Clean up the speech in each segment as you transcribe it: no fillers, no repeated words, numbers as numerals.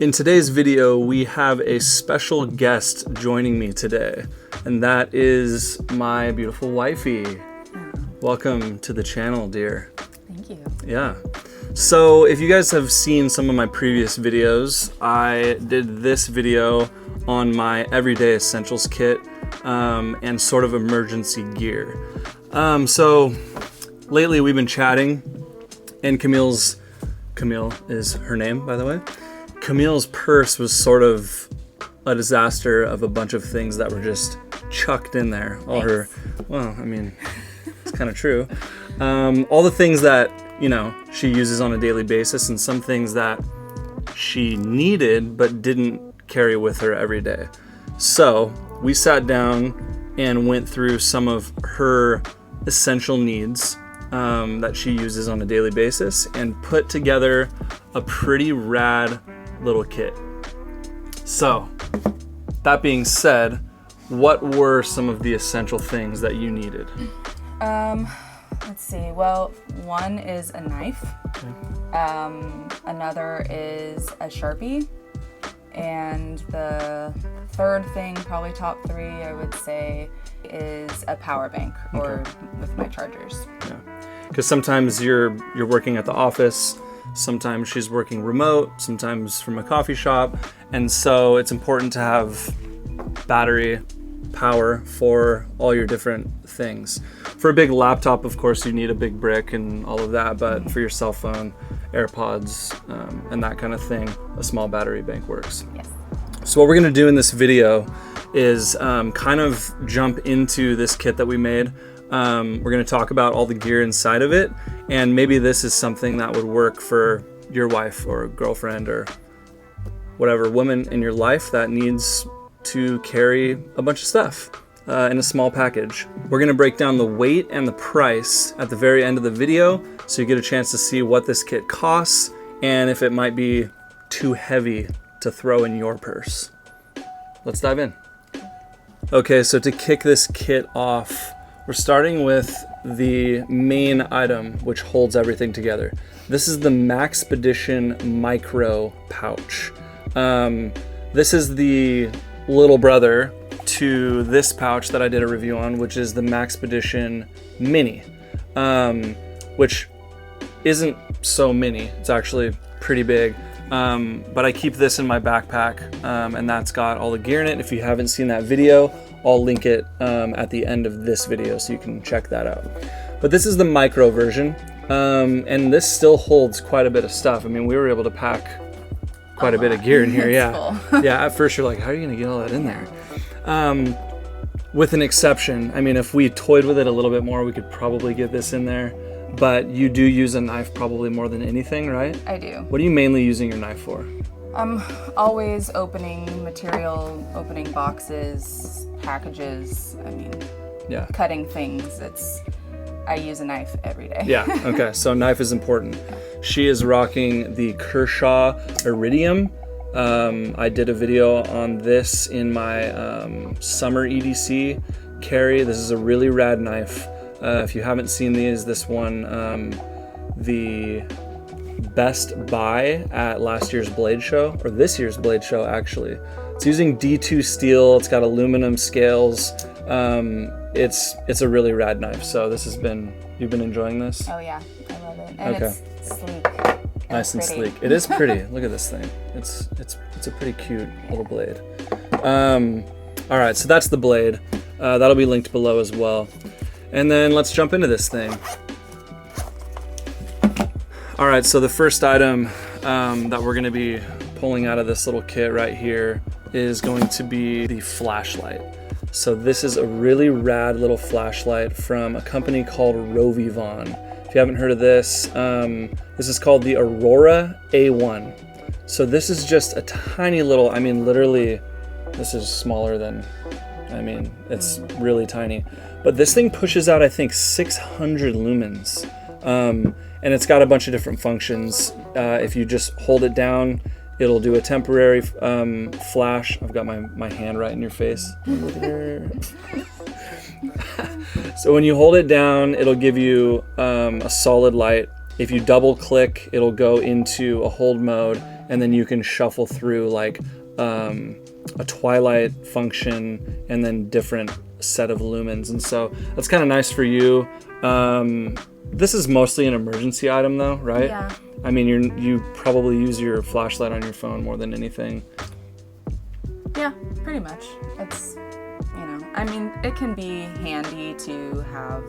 In today's video, we have a special guest joining me today, and that is my beautiful wifey. Welcome to the channel, dear. Thank you. Yeah. So if you guys have seen some of my previous videos, I did this video on my everyday essentials kit and sort of emergency gear. So lately we've been chatting, and Camille is her name, by the way. Camille's purse was sort of a disaster of a bunch of things that were just chucked in there. All her, well, I mean, it's kind of true. All the things that, you know, she uses on a daily basis, and some things that she needed but didn't carry with her every day. So we sat down and went through some of her essential needs that she uses on a daily basis and put together a pretty rad little kit. So that being said, what were some of the essential things that you needed? Let's see. Well, one is a knife. Okay. Another is a Sharpie. And the third thing, probably top three, I would say, is a power bank or with my chargers. Yeah. Because sometimes you're working at the office, sometimes she's working remote, sometimes from a coffee shop, and so it's important to have battery power for all your different things. For a big laptop, of course, you need a big brick and all of that, but for your cell phone, AirPods, and that kind of thing, a small battery bank works. Yes. So what we're gonna do in this video is kind of jump into this kit that we made. We're going to talk about all the gear inside of it, and maybe this is something that would work for your wife or girlfriend or whatever woman in your life that needs to carry a bunch of stuff in a small package. We're going to break down the weight and the price at the very end of the video, so you get a chance to see what this kit costs and if it might be too heavy to throw in your purse. Let's dive in. Okay, so to kick this kit off, we're starting with the main item, which holds everything together. This is the Maxpedition Micro Pouch. This is the little brother to this pouch that I did a review on, which is the Maxpedition Mini, which isn't so mini. It's actually pretty big. But I keep this in my backpack, and that's got all the gear in it. If you haven't seen that video, I'll link it at the end of this video so you can check that out. But this is the micro version, and this still holds quite a bit of stuff. I mean, we were able to pack quite a bit of gear in here. Yeah. Yeah, at first you're like, how are you gonna get all that in there? With an exception, I mean, if we toyed with it a little bit more, we could probably get this in there. But you do use a knife probably more than anything, right? I do. What are you mainly using your knife for? I'm always opening material, opening boxes, packages. I mean, yeah, cutting things. I use a knife every day. Yeah, okay, so knife is important. She is rocking the Kershaw Iridium. I did a video on this in my summer EDC carry. This is a really rad knife. If you haven't seen these, this one, the best buy at last year's Blade Show, or this year's Blade Show actually. It's using D2 steel, it's got aluminum scales. It's a really rad knife. So this has been, you've been enjoying this? Oh yeah, I love it. And okay. It's sleek. Nice and sleek. It is pretty. Look at this thing. It's a pretty cute little blade. All right, so that's the blade. That'll be linked below as well. And then let's jump into this thing. All right, so the first item that we're gonna be pulling out of this little kit right here is going to be the flashlight. So this is a really rad little flashlight from a company called RovyVon. If you haven't heard of this, this is called the Aurora A1. So this is just a tiny little, I mean, literally, this is smaller than, I mean, it's really tiny. But this thing pushes out, I think, 600 lumens. And it's got a bunch of different functions. If you just hold it down, it'll do a temporary flash. I've got my hand right in your face. So when you hold it down, it'll give you a solid light. If you double click, it'll go into a hold mode, and then you can shuffle through like a twilight function and then different set of lumens, and so that's kind of nice for you. This is mostly an emergency item though, right? Yeah. I mean, you probably use your flashlight on your phone more than anything. Yeah, pretty much. It's, I mean, it can be handy to have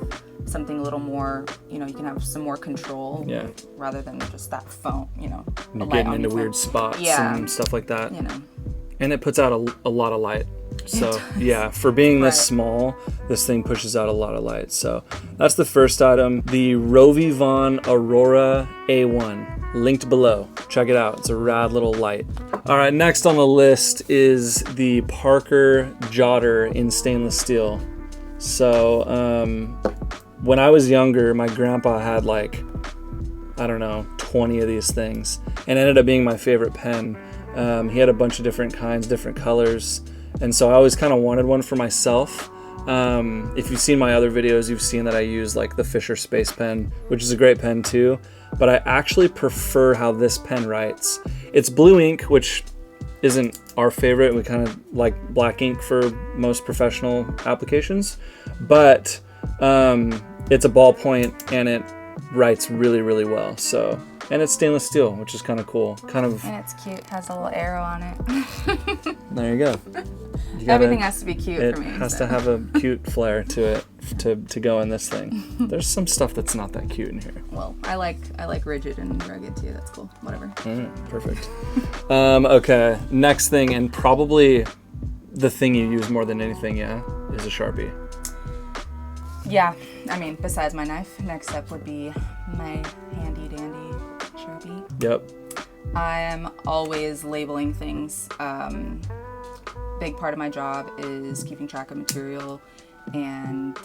something a little more, you can have some more control. Yeah. Rather than just that phone, You're getting into weird spots and stuff like that. And it puts out a lot of light. So yeah, for being this small, this thing pushes out a lot of light. So that's the first item, the RovyVon Aurora A1, linked below. Check it out, it's a rad little light. All right, next on the list is the Parker Jotter in stainless steel. So when I was younger, my grandpa had like, I don't know, 20 of these things, and ended up being my favorite pen. He had a bunch of different kinds, different colors, and so I always kind of wanted one for myself. If you've seen my other videos, you've seen that I use like the Fisher Space Pen, which is a great pen too, but I actually prefer how this pen writes. It's blue ink, which isn't our favorite. We kind of like black ink for most professional applications, but it's a ballpoint and it writes really, really well. So, and it's stainless steel, which is kind of cool. And it's cute. It has a little arrow on it. There you go. Everything has to be cute for me. It has to have a cute flair to it to go in this thing. There's some stuff that's not that cute in here. Well, I like rigid and rugged too. That's cool. Whatever. Perfect. Okay, next thing, and probably the thing you use more than anything, is a Sharpie. Yeah, I mean, besides my knife, next step would be my handy dandy Sharpie. Yep. I am always labeling things. Big part of my job is keeping track of material, and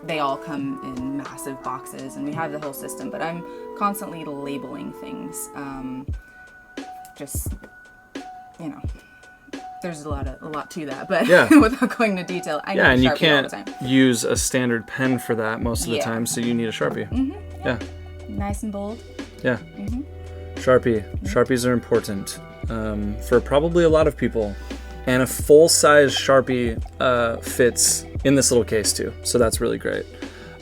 they all come in massive boxes, and we have the whole system, but I'm constantly labeling things. There's a lot to that, but without going into detail, I need a Sharpie and you all the can't time. use a standard pen for that most of the time, so you need a Sharpie. Yeah. Nice and bold. Yeah. Sharpies are important for probably a lot of people, and a full-size Sharpie fits in this little case too, so that's really great.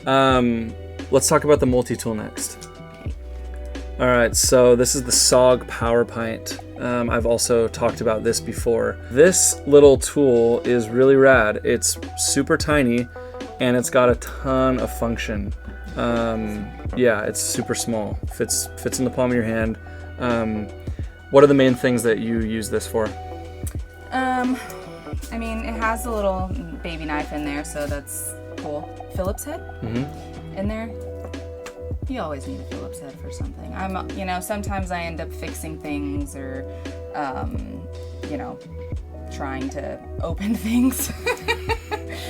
Let's talk about the MultiTool next. All right, so this is the SOG PowerPint. I've also talked about this before. This little tool is really rad. It's super tiny, and it's got a ton of function. It's super small. Fits in the palm of your hand. What are the main things that you use this for? I mean, it has a little baby knife in there, so that's cool. Phillips head in there. You always need a Phillips head for something. Sometimes I end up fixing things or, trying to open things.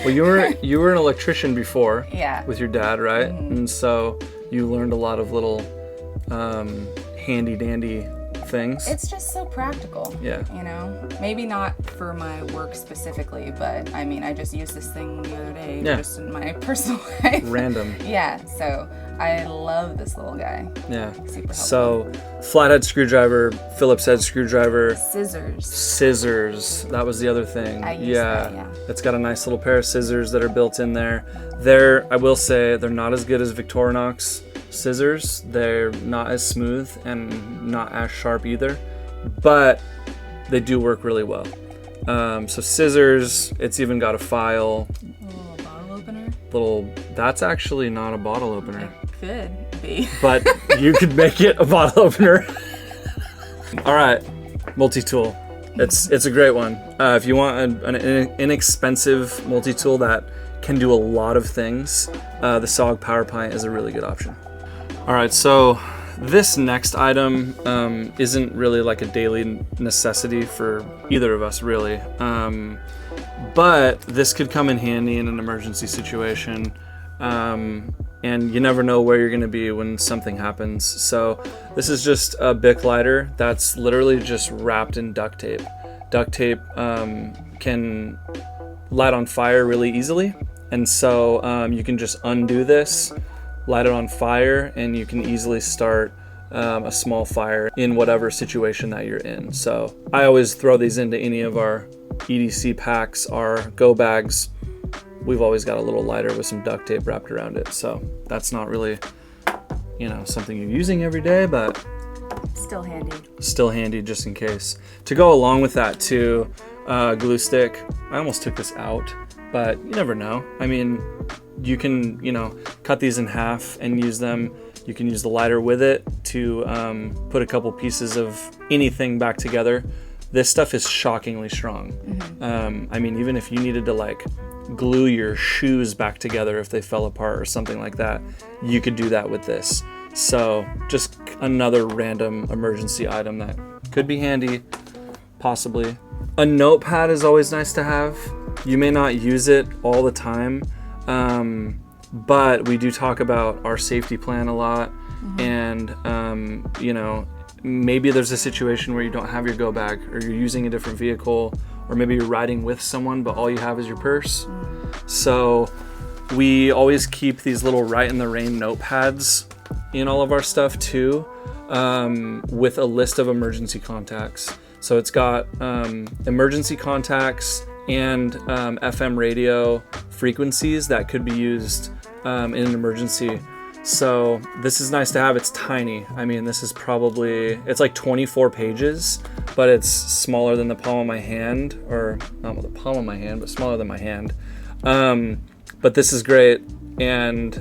Well, you were an electrician before. Yeah. With your dad, right? And so you learned a lot of little handy dandy things. It's just so practical. Yeah. Maybe not for my work specifically, but I mean, I just used this thing the other day just in my personal life. Random. Yeah. So I love this little guy. Yeah. Super helpful. So flathead screwdriver, Phillips head screwdriver. Scissors. That was the other thing. I used that, yeah. It's got a nice little pair of scissors that are built in there. I will say, they're not as good as Victorinox scissors. They're not as smooth and not as sharp either, but they do work really well. So scissors, it's even got a file. A little bottle opener? That's actually not a bottle opener. It could be. But you could make it a bottle opener. All right, MultiTool. It's a great one. If you want an inexpensive multi-tool that can do a lot of things, the SOG PowerPint is a really good option. All right, so this next item isn't really like a daily necessity for either of us, really. But this could come in handy in an emergency situation. And you never know where you're going to be when something happens. So this is just a BIC lighter that's literally just wrapped in duct tape. Duct tape can light on fire really easily, and so you can just undo this, light it on fire, and you can easily start a small fire in whatever situation that you're in. So I always throw these into any of our EDC packs, our go bags. We've always got a little lighter with some duct tape wrapped around it. So that's not really, you know, something you're using every day, but still handy. Still handy just in case. To go along with that too, glue stick. I almost took this out, but you never know. I mean, you can, you know, cut these in half and use them. You can use the lighter with it to put a couple pieces of anything back together. This stuff is shockingly strong. I mean, even if you needed to like glue your shoes back together if they fell apart or something like that, you could do that with this. So just another random emergency item that could be handy, possibly. A notepad is always nice to have. You may not use it all the time, but we do talk about our safety plan a lot. And, you know, maybe there's a situation where you don't have your go bag, or you're using a different vehicle, or maybe you're riding with someone, but all you have is your purse. So we always keep these little Rite in the Rain notepads in all of our stuff too, with a list of emergency contacts. So it's got emergency contacts and FM radio frequencies that could be used in an emergency. So this is nice to have. It's tiny. I mean, this is probably, it's like 24 pages, but it's smaller than the palm of my hand, or not the palm of my hand, but smaller than my hand. But this is great. And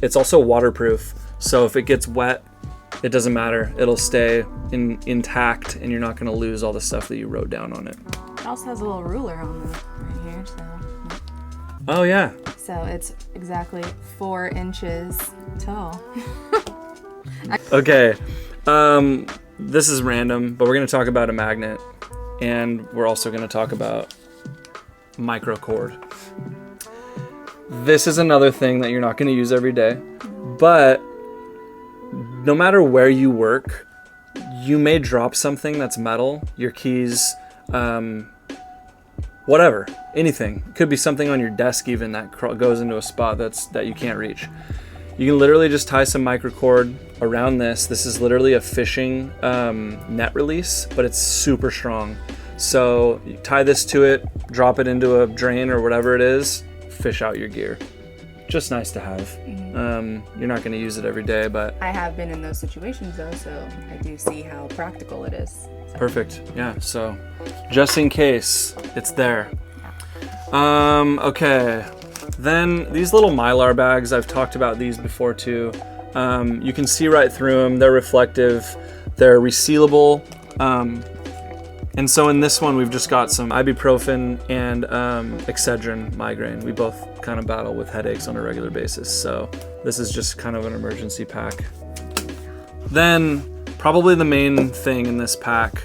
it's also waterproof. So if it gets wet, it doesn't matter. It'll stay intact, and you're not going to lose all the stuff that you wrote down on it. It also has a little ruler on the right here, so. Oh yeah. So it's exactly 4 inches tall. Okay, this is random, but we're going to talk about a magnet, and we're also going to talk about micro cord. This is another thing that you're not going to use every day, but no matter where you work, you may drop something that's metal, your keys, whatever, anything. Could be something on your desk even that goes into a spot that you can't reach. You can literally just tie some micro cord around this. This is literally a fishing net release, but it's super strong. So you tie this to it, drop it into a drain or whatever it is, fish out your gear. Just nice to have. You're not going to use it every day, but I have been in those situations though, so I do see how practical it is. So. Perfect. Yeah. So just in case, it's there. Okay. Then these little Mylar bags, I've talked about these before too. You can see right through them. They're reflective. They're resealable. And so in this one, we've just got some ibuprofen and Excedrin migraine. We both kind of battle with headaches on a regular basis. So this is just kind of an emergency pack. Then probably the main thing in this pack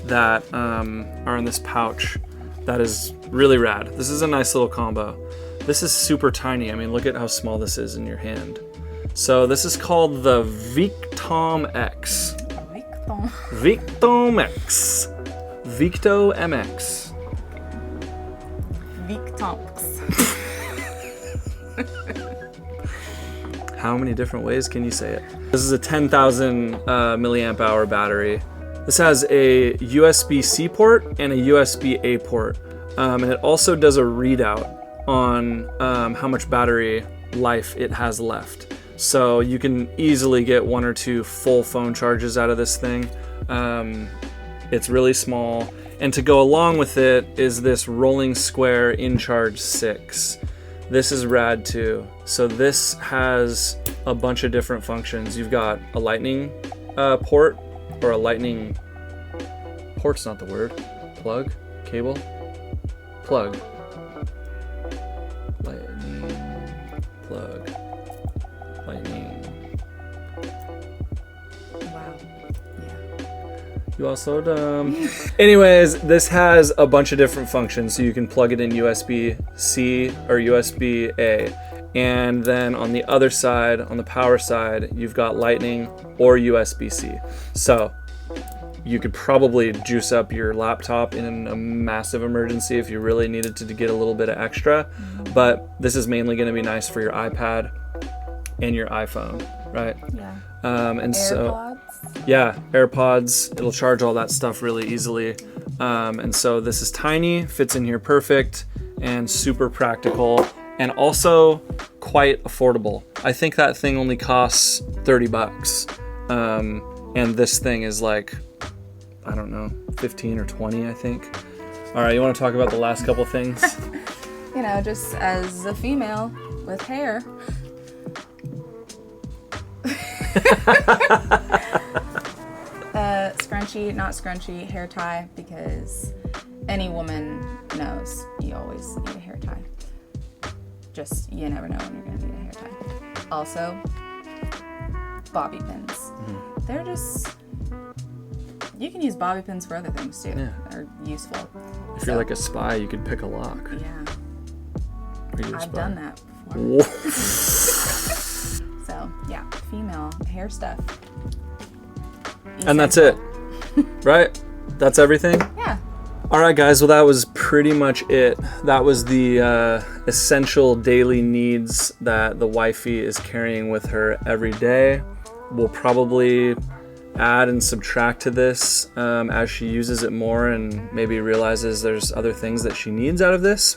that are in this pouch that is really rad. This is a nice little combo. This is super tiny. I mean, look at how small this is in your hand. So this is called the VEEKTOMX. VEEKTOMX. VEEKTOMX. VEEKTOMX. How many different ways can you say it? This is a 10,000 milliamp hour battery. This has a USB-C port and a USB-A port. And it also does a readout on how much battery life it has left. So you can easily get 1 or 2 full phone charges out of this thing. It's really small. And to go along with it is this rolling square InCharge 6. This is rad too. So this has a bunch of different functions. You've got a lightning port, or a lightning port's not the word. Plug? Cable? Plug. Lightning. Plug. Lightning. Wow. Yeah. You are so dumb. Anyways, this has a bunch of different functions. So you can plug it in USB-C or USB-A. And then on the other side, on the power side, you've got lightning or USB-C. So you could probably juice up your laptop in a massive emergency if you really needed to get a little bit of extra. But this is mainly going to be nice for your iPad and your iPhone, right? Yeah. And so, AirPods. yeah, AirPods, it'll charge all that stuff really easily. And so this is tiny, fits in here perfect, and super practical, and also quite affordable. I think that thing only costs $30. And this thing is like, I don't know, 15 or 20, I think. All right, you want to talk about the last couple things? You know, just as a female with hair. Scrunchy, not scrunchy, hair tie, because any woman knows you always need a hair tie. Just, you never know when you're gonna need a hair tie. Also, bobby pins. Mm-hmm. They're just, you can use bobby pins for other things too. Yeah. They're useful. If you're like a spy, you could pick a lock. Yeah. Are you a I've spy? done that before. Whoa. So, yeah, female hair stuff. And that's it, right? That's everything? Yeah. All right, guys, well, that was pretty much it. That was the essential daily needs that the wifey is carrying with her every day. We'll probably add and subtract to this as she uses it more and maybe realizes there's other things that she needs out of this.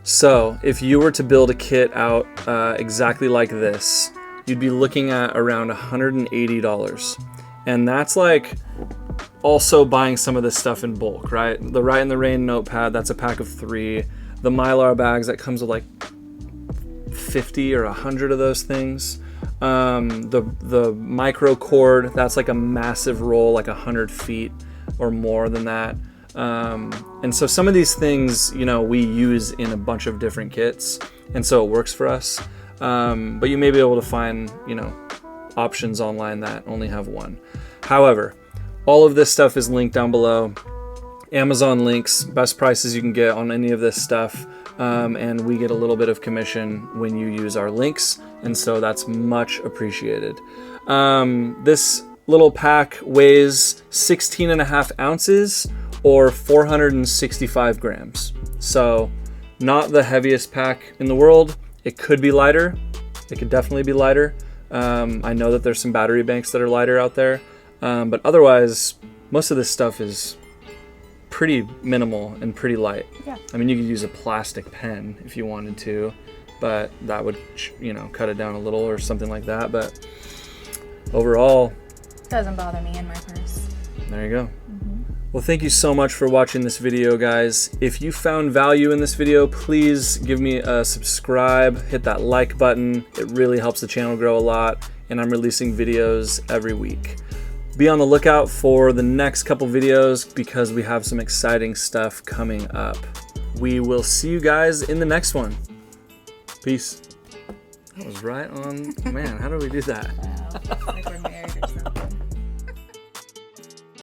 So if you were to build a kit out exactly like this, you'd be looking at around $180. And that's like also buying some of this stuff in bulk, right? The Rite in the Rain notepad, that's a pack of 3. The Mylar bags, that comes with like 50 or 100 of those things. The micro cord, that's like a massive roll, like 100 feet or more than that. And so some of these things, you know, we use in a bunch of different kits, and so it works for us. But you may be able to find, you know, options online that only have one. However, all of this stuff is linked down below. Amazon links, best prices you can get on any of this stuff. And we get a little bit of commission when you use our links, and so that's much appreciated. This little pack weighs 16.5 ounces or 465 grams. So not the heaviest pack in the world. It could be lighter. It could definitely be lighter. I know that there's some battery banks that are lighter out there, but otherwise most of this stuff is pretty minimal and pretty light. Yeah. I mean, you could use a plastic pen if you wanted to, but that would, you know, cut it down a little or something like that. But overall, Doesn't bother me in my purse. there you go. Well, thank you so much for watching this video, guys. If you found value in this video, please give me a subscribe, hit that like button. It really helps the channel grow a lot, and I'm releasing videos every week. Be on the lookout for the next couple videos because we have some exciting stuff coming up. We will see you guys in the next one. Peace. That was right on. Man, how do we do that? Wow. Like we're married or something.